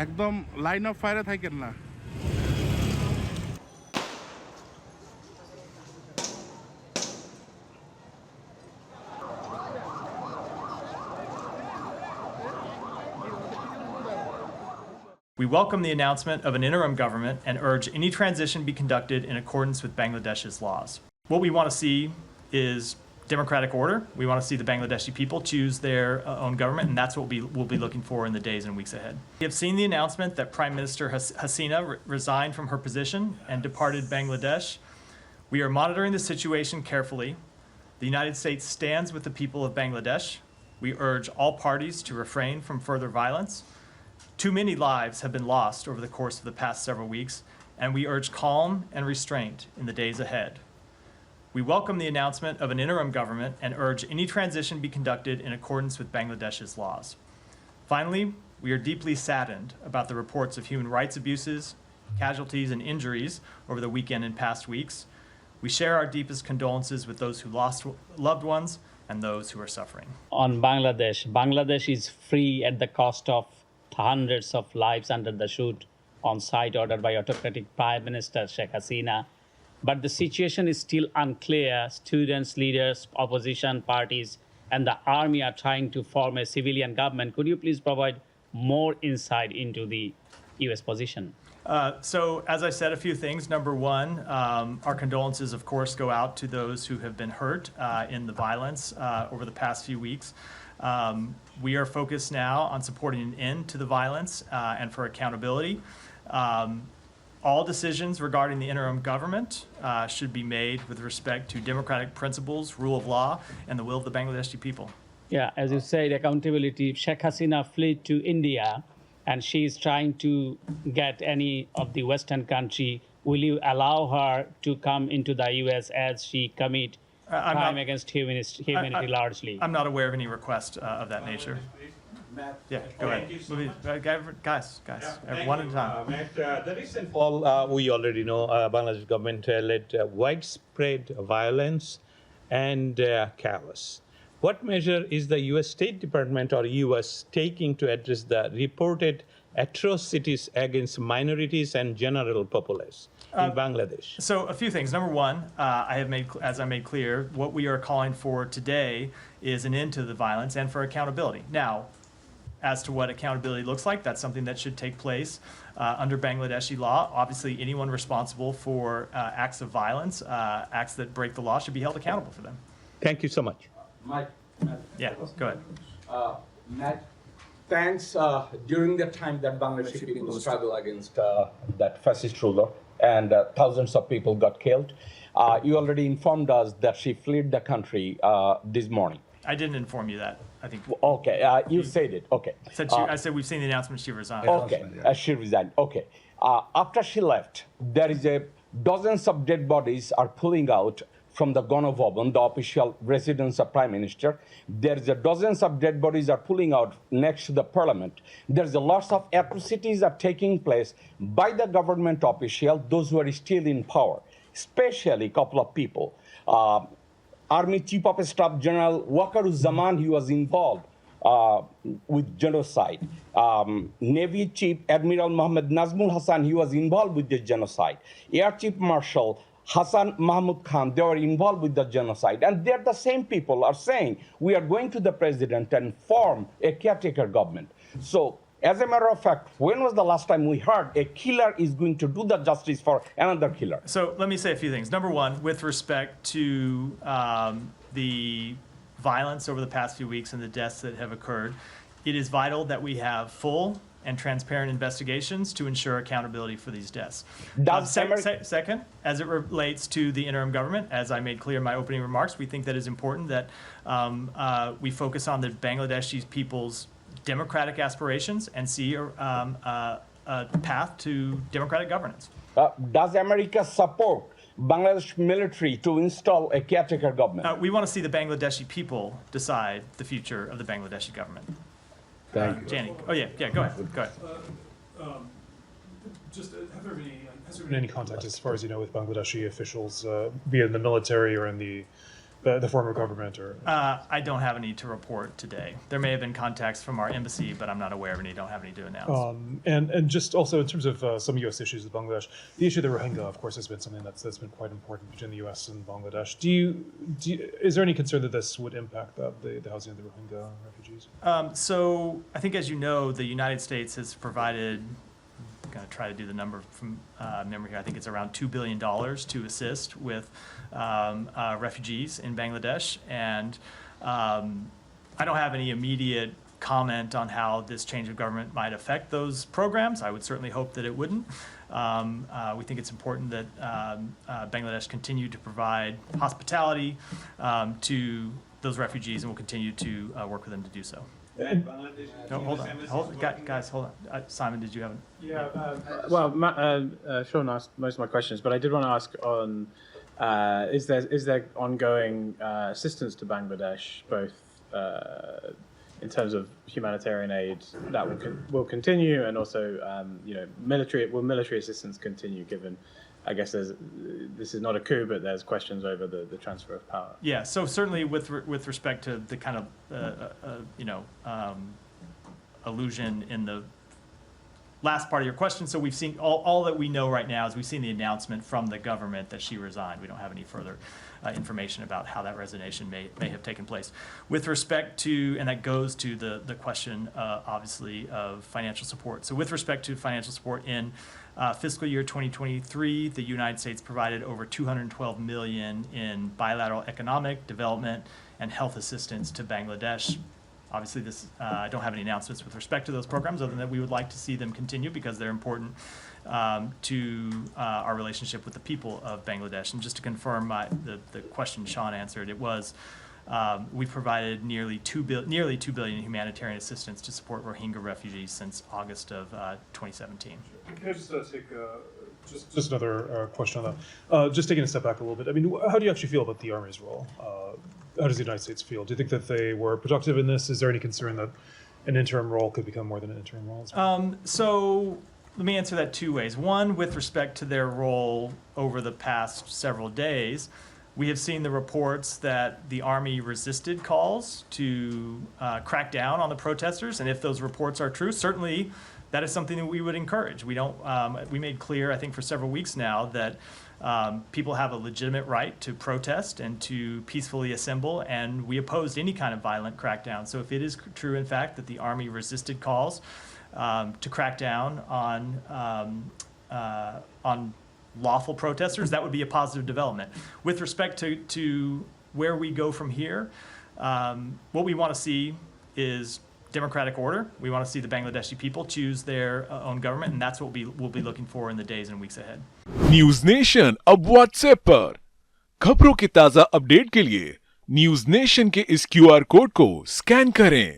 একদম line of ফায়ারে থাকেন না। We welcome the announcement of an interim government and urge any transition be conducted in accordance with Bangladesh's laws. What we want to see is democratic order. We want to see the Bangladeshi people choose their own government, and that's what we'll be looking for in the days and weeks ahead. We have seen the announcement that Prime Minister Hasina resigned from her position and departed Bangladesh. We are monitoring the situation carefully. The United States stands with the people of Bangladesh. We urge all parties to refrain from further violence. Too many lives have been lost over the course of the past several weeks, and we urge calm and restraint in the days ahead. We welcome the announcement of an interim government and urge any transition be conducted in accordance with Bangladesh's laws. Finally, we are deeply saddened about the reports of human rights abuses, casualties, and injuries over the weekend and past weeks. We share our deepest condolences with those who lost loved ones and those who are suffering. On Bangladesh, Bangladesh is free at the cost of hundreds of lives under the shoot on site ordered by autocratic Prime Minister Sheikh Hasina. But the situation is still unclear. Students, leaders, opposition parties, and the army are trying to form a civilian government. Could you please provide more insight into the U.S. position? So, as I said, a few things. Number one, our condolences, of course, go out to those who have been hurt in the violence over the past few weeks. We are focused now on supporting an end to the violence and for accountability. All decisions regarding the interim government should be made with respect to democratic principles, rule of law, and the will of the Bangladeshi people. Yeah, as you said, accountability. Sheikh Hasina fled to India, and she is trying to get any of the Western country. Will you allow her to come into the U.S. as she commit crime against humanity largely? I'm not aware of any request of that nature. Matt, Yeah, go ahead. Guys, one at a time. Matt, the recent fall, we already know, Bangladesh government led widespread violence and chaos. What measure is the U.S. State Department or U.S. taking to address the reported atrocities against minorities and general populace in Bangladesh? So a few things. Number one, as I made clear, what we are calling for today is an end to the violence and for accountability. Now, as to what accountability looks like, that's something that should take place under Bangladeshi law. Obviously, anyone responsible for acts of violence, acts that break the law, should be held accountable for them. Thank you so much. Matt, Yeah, go ahead. Matt, thanks. During the time that Bangladeshi people struggle against that fascist ruler and thousands of people got killed, you already informed us that she fled the country this morning. I didn't inform you that. I think. Okay, you said it. Okay. I said we've seen the announcement she resigned. Okay, she resigned. Okay. After she left, there is dozens of dead bodies are pulling out from the Ganabhavan, the official residence of Prime Minister. There's dozens of dead bodies are pulling out next to the parliament. There's lots of atrocities are taking place by the government official, those who are still in power, especially a couple of people. Army Chief of Staff General Waqaruzzaman, he was involved with genocide. Navy Chief Admiral Mohammed Nazmul Hassan, he was involved with the genocide. Air Chief Marshal Hassan Mahmud Khan, they were involved with the genocide. And they're the same people are saying, we are going to the president and form a caretaker government. So, as a matter of fact, when was the last time we heard a killer is going to do the justice for another killer? So let me say a few things. Number one, with respect to the violence over the past few weeks and the deaths that have occurred, it is vital that we have full and transparent investigations to ensure accountability for these deaths. Second, as it relates to the interim government, as I made clear in my opening remarks, we think that it's important that we focus on the Bangladeshi people's democratic aspirations and see a path to democratic governance. Does America support Bangladesh military to install a caretaker government? We want to see the Bangladeshi people decide the future of the Bangladeshi government. Thank you. Jani. Oh, yeah, go ahead. Has there been any contact, as far as you know, with Bangladeshi officials, be it in the military or in the the former government or? I don't have any to report today. There may have been contacts from our embassy, but I'm not aware of any. Don't have any to announce. And just also in terms of some U.S. issues with Bangladesh, the issue of the Rohingya, of course, has been something that's been quite important between the U.S. and Bangladesh. Is there any concern that this would impact the housing of the Rohingya refugees? So I think, as you know, the United States has provided, I'm going to try to do the number from memory here, I think it's around $2 billion to assist with refugees in Bangladesh. And I don't have any immediate comment on how this change of government might affect those programs. I would certainly hope that it wouldn't. We think it's important that Bangladesh continue to provide hospitality to those refugees, and will continue to work with them to do so. No, hold on. Guys, hold on. Simon, did you have? Sean asked most of my questions, but I did want to ask on is there ongoing assistance to Bangladesh, both in terms of humanitarian aid that will continue, and also military assistance continue, given, I guess this is not a coup, but there's questions over the transfer of power. Yeah, so certainly with respect to the kind of allusion in the last part of your question, so we've seen all that we know right now is we've seen the announcement from the government that she resigned. We don't have any further information about how that resignation may have taken place. With respect to, and that goes to the question, obviously, of financial support. So with respect to financial support in fiscal year 2023, the United States provided over $212 million in bilateral economic, development, and health assistance to Bangladesh. Obviously, I don't have any announcements with respect to those programs, other than that we would like to see them continue because they're important to our relationship with the people of Bangladesh. And just to confirm the question Sean answered, it was we provided nearly $2 billion in humanitarian assistance to support Rohingya refugees since August of 2017. Can I just take just another question on that? Just taking a step back a little bit. I mean, how do you actually feel about the Army's role? How does the United States feel? Do you think that they were productive in this? Is there any concern that an interim role could become more than an interim role? So let me answer that two ways. One, with respect to their role over the past several days, we have seen the reports that the Army resisted calls to crack down on the protesters, and if those reports are true, certainly that is something that we would encourage. We don't. We made clear, I think, for several weeks now that people have a legitimate right to protest and to peacefully assemble, and we opposed any kind of violent crackdown. So if it is true, in fact, that the Army resisted calls to crack down on lawful protesters, that would be a positive development. With respect to where we go from here, what we want to see is democratic order. We want to see the Bangladeshi people choose their own government, and that's what we'll be looking for in the days and weeks ahead. News nation अब WhatsApp पर खबरों के ताजा update के लिए news nation के इस QR code को स्कैन करें